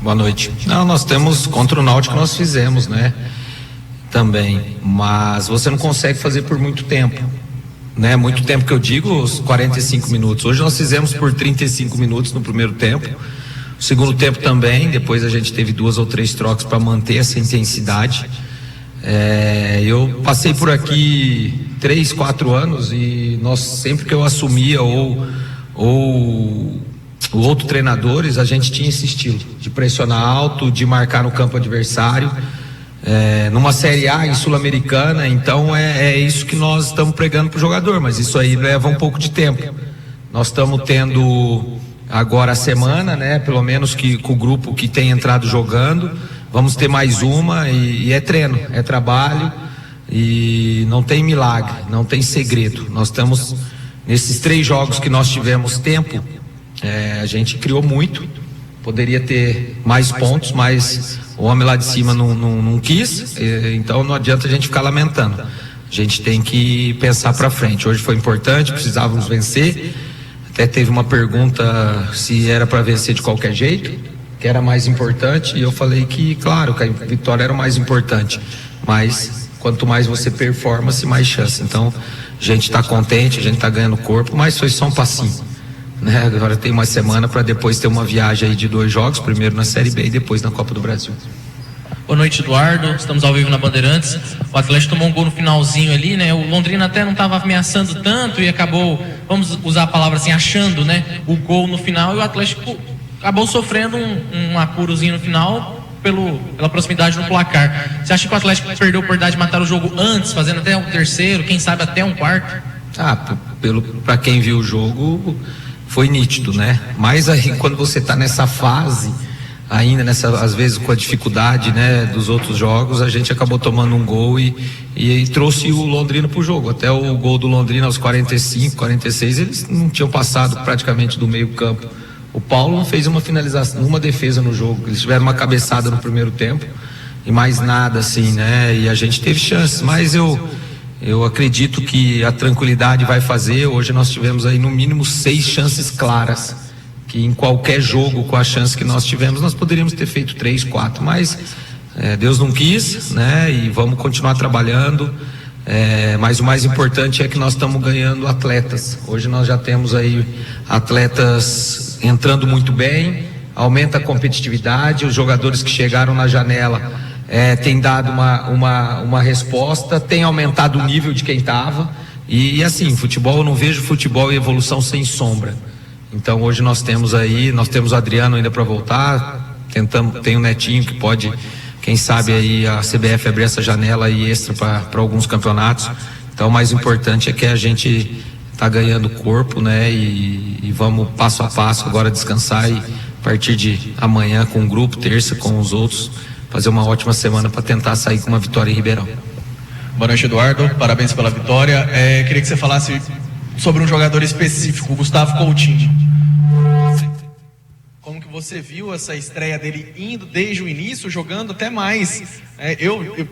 Boa noite. Não, nós temos contra o Náutico, nós fizemos, né? Também, mas você não consegue fazer por muito tempo, né? Muito tempo que eu digo, os 45 minutos. Hoje nós fizemos por 35 minutos no primeiro tempo. O segundo tempo também, depois a gente teve 2 ou 3 trocas para manter essa intensidade. Eu passei por aqui 3, 4 anos e nós, sempre que eu assumia ou outros treinadores, a gente tinha esse estilo de pressionar alto, de marcar no campo adversário, numa Série A em Sul-Americana. Então é isso que nós estamos pregando para o jogador, mas isso aí leva um pouco de tempo. Nós estamos tendo agora a semana, né, pelo menos que com o grupo que tem entrado jogando, vamos ter mais uma e é treino, é trabalho e não tem milagre, não tem segredo. Nós estamos nesses 3 jogos que nós tivemos tempo, a gente criou muito, poderia ter mais pontos, mas o homem lá de cima não quis, então não adianta a gente ficar lamentando. A gente tem que pensar para frente. Hoje foi importante, precisávamos vencer. Até teve uma pergunta se era para vencer de qualquer jeito, que era mais importante, e eu falei que, claro, que a vitória era o mais importante, mas quanto mais você performance, mais chance. Então, a gente está contente, a gente está ganhando corpo, mas foi só um passinho, né? Agora tem uma semana para depois ter uma viagem aí de 2 jogos, primeiro na Série B e depois na Copa do Brasil. Boa noite, Eduardo. Estamos ao vivo na Bandeirantes. O Atlético tomou um gol no finalzinho ali, né? O Londrina até não estava ameaçando tanto e acabou, vamos usar a palavra assim, achando, né, o gol no final, e o Atlético acabou sofrendo um apurozinho no final pela proximidade no placar. Você acha que o Atlético perdeu a oportunidade de matar o jogo antes, fazendo até um terceiro, quem sabe até um quarto? Para quem viu o jogo, foi nítido, né? Mas aí quando você está nessa fase ainda, às vezes com a dificuldade, né, dos outros jogos, a gente acabou tomando um gol e trouxe o Londrina pro jogo. Até o gol do Londrina aos 45, 46, eles não tinham passado praticamente do meio campo. O Paulo não fez uma finalização, uma defesa no jogo. Eles tiveram uma cabeçada no primeiro tempo e mais nada assim, né? E a gente teve chances, mas eu acredito que a tranquilidade vai fazer. Hoje nós tivemos aí no mínimo 6 chances claras, que em qualquer jogo, com a chance que nós tivemos, nós poderíamos ter feito 3, 4, mas Deus não quis, né? E vamos continuar trabalhando, mas o mais importante é que nós estamos ganhando atletas. Hoje nós já temos aí atletas entrando muito bem, aumenta a competitividade, os jogadores que chegaram na janela têm dado uma resposta, tem aumentado o nível de quem estava, e assim, futebol, eu não vejo futebol e evolução sem sombra. Então hoje nós temos o Adriano ainda para voltar, tem o Netinho que pode, quem sabe aí a CBF abrir essa janela aí extra para alguns campeonatos. Então o mais importante é que a gente está ganhando corpo, né? E vamos passo a passo agora descansar e a partir de amanhã com o grupo, terça com os outros, fazer uma ótima semana para tentar sair com uma vitória em Ribeirão. Boa noite, Eduardo, parabéns pela vitória. Queria que você falasse sobre um jogador específico, o Gustavo Coutinho. Como que você viu essa estreia dele indo desde o início, jogando até mais? Eu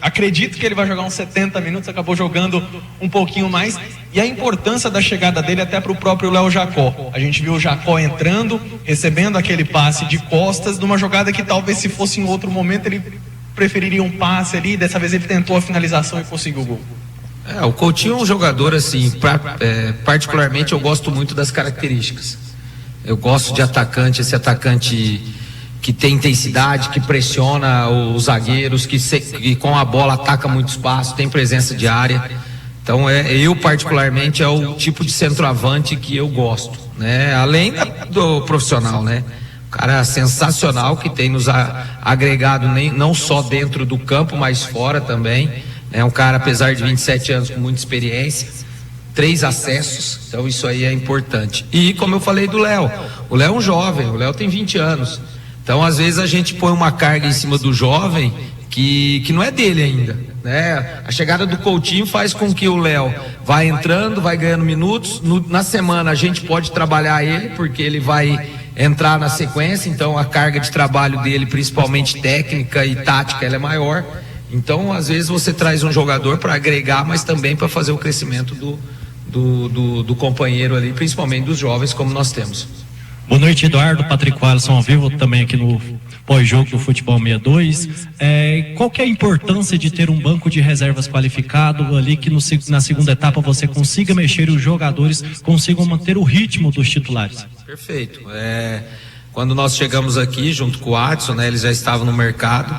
acredito que ele vai jogar uns 70 minutos, acabou jogando um pouquinho mais. E a importância da chegada dele até para o próprio Léo Jacó. A gente viu o Jacó entrando, recebendo aquele passe de costas, numa jogada que talvez se fosse em outro momento ele preferiria um passe ali. Dessa vez ele tentou a finalização e conseguiu o gol. O Coutinho é um jogador assim, particularmente eu gosto muito das características. Eu gosto de atacante, esse atacante que tem intensidade, que pressiona os zagueiros, que com a bola ataca muito espaço, tem presença de área. Então eu particularmente é o tipo de centroavante que eu gosto, né? Além do profissional, né? O cara sensacional que tem nos agregado não só dentro do campo, mas fora também. É um cara, apesar de 27 anos, com muita experiência, 3 acessos, então isso aí é importante. E como eu falei do Léo, o Léo é um jovem, o Léo tem 20 anos. Então às vezes a gente põe uma carga em cima do jovem que não é dele ainda, né? A chegada do Coutinho faz com que o Léo vai entrando, vai ganhando minutos. Na semana a gente pode trabalhar ele, porque ele vai entrar na sequência, então a carga de trabalho dele, principalmente técnica e tática, ela é maior. Então, às vezes você traz um jogador para agregar, mas também para fazer o crescimento do companheiro ali, principalmente dos jovens, como nós temos. Boa noite, Eduardo. Patrick Alisson ao vivo, também aqui no pós-jogo do Futebol 62. Qual que é a importância de ter um banco de reservas qualificado ali que na segunda etapa você consiga mexer e os jogadores consigam manter o ritmo dos titulares? Perfeito. Quando nós chegamos aqui junto com o Adson, né, eles já estavam no mercado,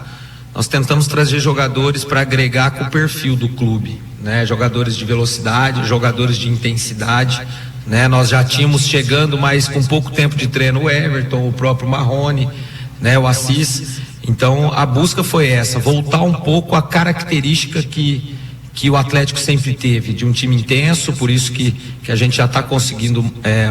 nós tentamos trazer jogadores para agregar com o perfil do clube, né, jogadores de velocidade, jogadores de intensidade, né, nós já tínhamos chegando, mas com pouco tempo de treino, o Everton, o próprio Marrone, né, o Assis. Então a busca foi essa, voltar um pouco à característica que o Atlético sempre teve, de um time intenso, por isso que a gente já está conseguindo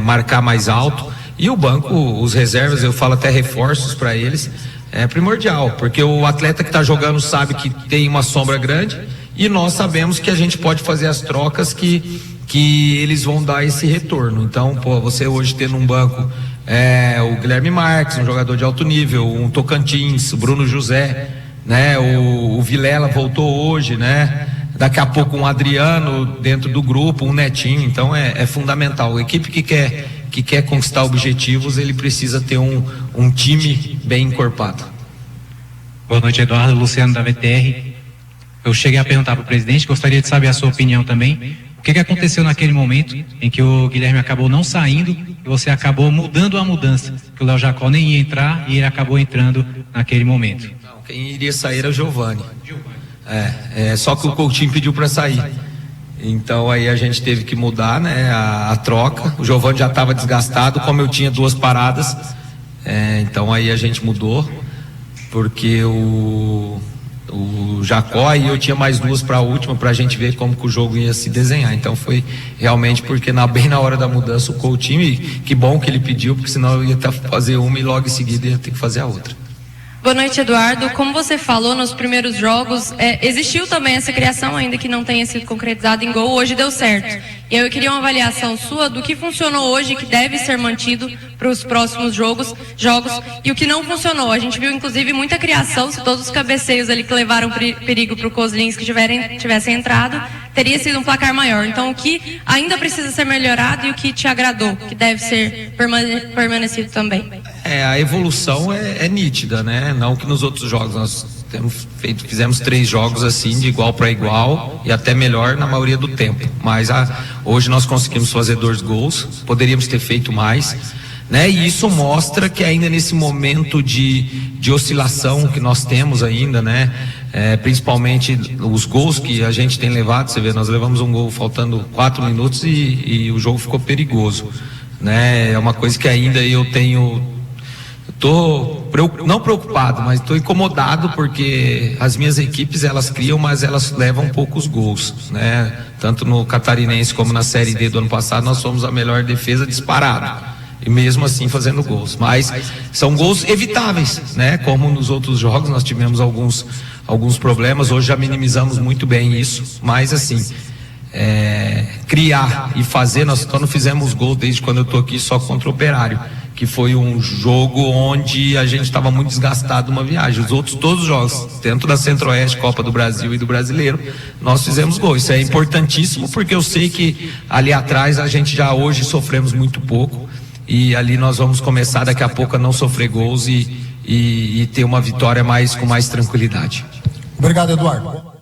marcar mais alto. E o banco, os reservas, eu falo até reforços para eles, é primordial, porque o atleta que está jogando sabe que tem uma sombra grande e nós sabemos que a gente pode fazer as trocas que eles vão dar esse retorno. Então, você hoje tendo um banco, o Guilherme Marques, um jogador de alto nível, um Tocantins, o Bruno José, né, o Vilela voltou hoje, né, daqui a pouco um Adriano dentro do grupo, um Netinho. Então é fundamental. A equipe que quer conquistar objetivos, ele precisa ter um time bem encorpado. Boa noite, Eduardo. Luciano da VTR. Eu cheguei a perguntar para o presidente, gostaria de saber a sua opinião também. O que aconteceu naquele momento em que o Guilherme acabou não saindo e você acabou mudando a mudança? Que o Léo Jacó nem ia entrar e ele acabou entrando naquele momento. Não, quem iria sair era o Giovani. Só que o Coutinho pediu para sair. Então aí a gente teve que mudar, né, a troca. O Giovani já estava desgastado, como eu tinha 2 paradas. Então aí a gente mudou, porque o Jacó e eu tinha mais 2 para a última, para a gente ver como que o jogo ia se desenhar. Então foi realmente porque bem na hora da mudança o Coutinho, e que bom que ele pediu, porque senão eu ia fazer uma e logo em seguida ia ter que fazer a outra. Boa noite, Eduardo. Como você falou nos primeiros jogos, existiu também essa criação, ainda que não tenha sido concretizada em gol, hoje deu certo. E eu queria uma avaliação sua do que funcionou hoje, que deve ser mantido para os próximos jogos, e o que não funcionou. A gente viu, inclusive, muita criação. Se todos os cabeceios ali que levaram perigo para o Kozlinski tivessem entrado, teria sido um placar maior. Então, o que ainda precisa ser melhorado e o que te agradou, que deve ser permanecido também? A evolução é nítida, né? Não que nos outros jogos nós fizemos 3 jogos assim de igual para igual e até melhor na maioria do tempo. Mas hoje nós conseguimos fazer 2 gols, poderíamos ter feito mais, né? E isso mostra que ainda nesse momento de oscilação que nós temos ainda, né? Principalmente os gols que a gente tem levado, você vê, nós levamos um gol faltando 4 minutos e o jogo ficou perigoso, né? É uma coisa que ainda eu não preocupado, mas estou incomodado, porque as minhas equipes elas criam, mas elas levam poucos gols, né? Tanto no Catarinense como na Série D do ano passado nós fomos a melhor defesa disparado, e mesmo assim fazendo gols, mas são gols evitáveis, né? Como nos outros jogos nós tivemos alguns problemas, hoje já minimizamos muito bem isso, mas assim, criar e fazer, nós só não fizemos gol desde quando eu estou aqui só contra o Operário, que foi um jogo onde a gente estava muito desgastado numa viagem. Todos os jogos, dentro da Centro-Oeste, Copa do Brasil e do Brasileiro, nós fizemos gol. Isso é importantíssimo, porque eu sei que ali atrás a gente já hoje sofremos muito pouco, e ali nós vamos começar daqui a pouco a não sofrer gols e ter uma vitória com mais tranquilidade. Obrigado, Eduardo.